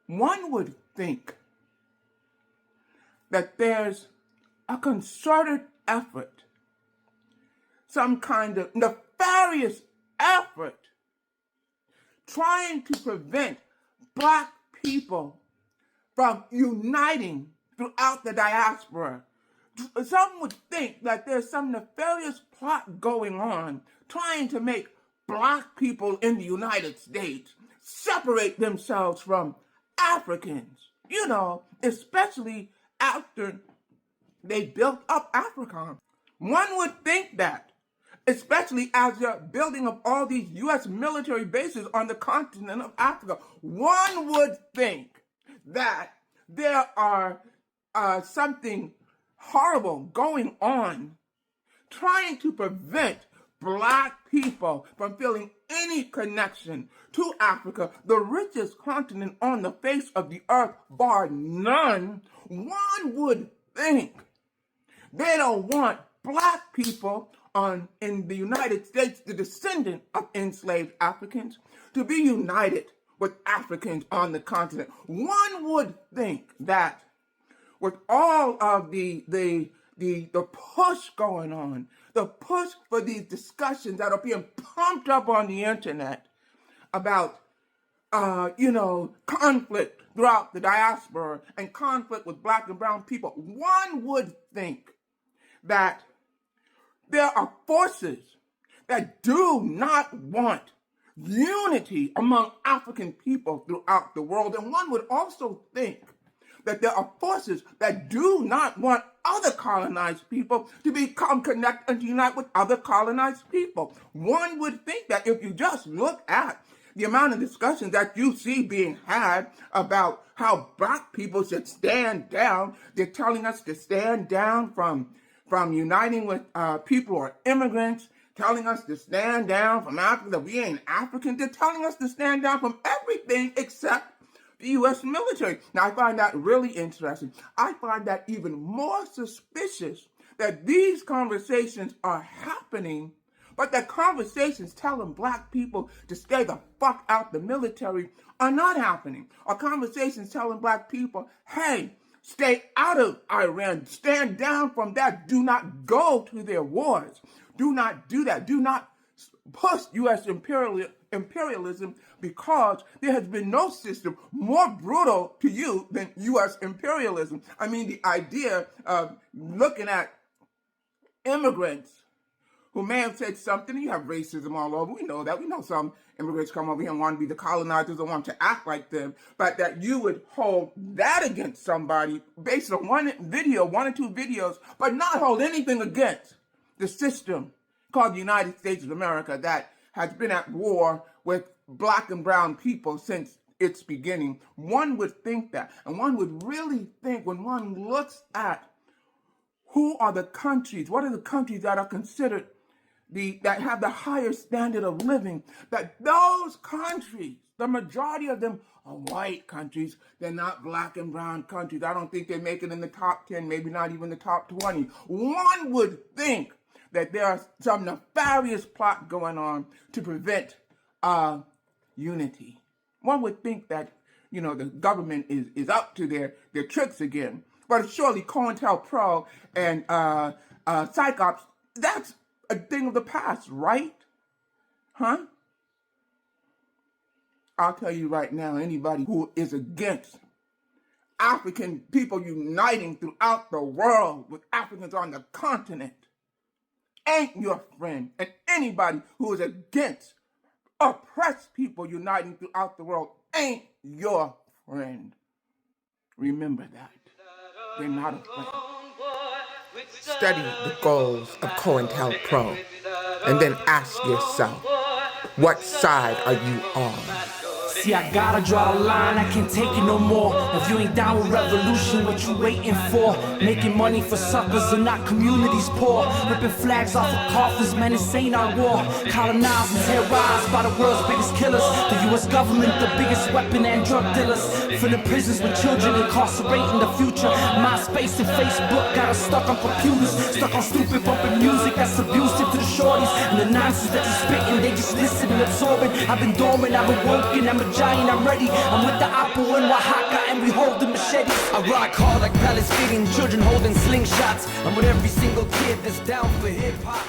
one would think that there's a concerted effort, some kind of nefarious effort, trying to prevent Black people from uniting throughout the diaspora. Some would think that there's some nefarious plot going on, trying to make Black people in the United States separate themselves from Africans, especially after they built up Africa. One would think that, especially as the building of all these U.S. military bases on the continent of Africa, one would think that there are something horrible going on, trying to prevent Black people from feeling any connection to Africa, the richest continent on the face of the earth, bar none. One would think they don't want Black people in the United States, the descendant of enslaved Africans, to be united with Africans on the continent. One would think that with all of the push going on, the push for these discussions that are being pumped up on the internet about, conflict throughout the diaspora and conflict with Black and brown people, one would think that there are forces that do not want unity among African people throughout the world. And one would also think that there are forces that do not want other colonized people to become connected and unite with other colonized people. One would think that if you just look at the amount of discussions that you see being had about how Black people should stand down, they're telling us to stand down from uniting with people who are immigrants, telling us to stand down from Africa, that we ain't African. They're telling us to stand down from everything except the U.S. military. Now, I find that really interesting. I find that even more suspicious that these conversations are happening, but that conversations telling Black people to stay the fuck out the military are not happening. Or conversations telling Black people, hey, stay out of Iran, stand down from that, do not go to their wars. Do not do that. Do not push U.S. imperialism, because there has been no system more brutal to you than U.S. imperialism. I mean, the idea of looking at immigrants who may have said something, you have racism all over, we know that. We know some immigrants come over here and want to be the colonizers and want to act like them, but that you would hold that against somebody based on one or two videos, but not hold anything against the system called the United States of America that has been at war with Black and brown people since its beginning. One would think that, and one would really think when one looks at who are the countries, what are the countries that are considered that have the higher standard of living, that those countries, the majority of them are white countries. They're not Black and brown countries. I don't think they make it in the top 10, maybe not even the top 20. One would think that there's some nefarious plot going on to prevent unity. One would think that, the government is up to their tricks again. But surely COINTEL PRO and Psychops, that's a thing of the past, right? Huh? I'll tell you right now, anybody who is against African people uniting throughout the world with Africans on the continent ain't your friend. And anybody who is against oppressed people uniting throughout the world ain't your friend. Remember that. They're not a friend. Study the goals of COINTEL PRO and then ask yourself, what side are you on? See, I gotta draw a line, I can't take it no more. If you ain't down with revolution, what you waiting for? Making money for suckers and not communities poor. Ripping flags off of coffins, man, this ain't our war. Colonized and terrorized by the world's biggest killers. The US government, the biggest weapon and drug dealers. Filling prisons with children, incarcerating the future. MySpace and Facebook got us stuck on computers. Stuck on stupid bumping music that's abusive to the shorties. And the nonsense that you spitting, they just listen and absorbing. I've been dormant, I've been woken, I'm a giant, I'm ready. I'm with the Apo in Oaxaca and we hold the machetes. I rock hard like Palestinian children holding slingshots. I'm with every single kid that's down for hip hop.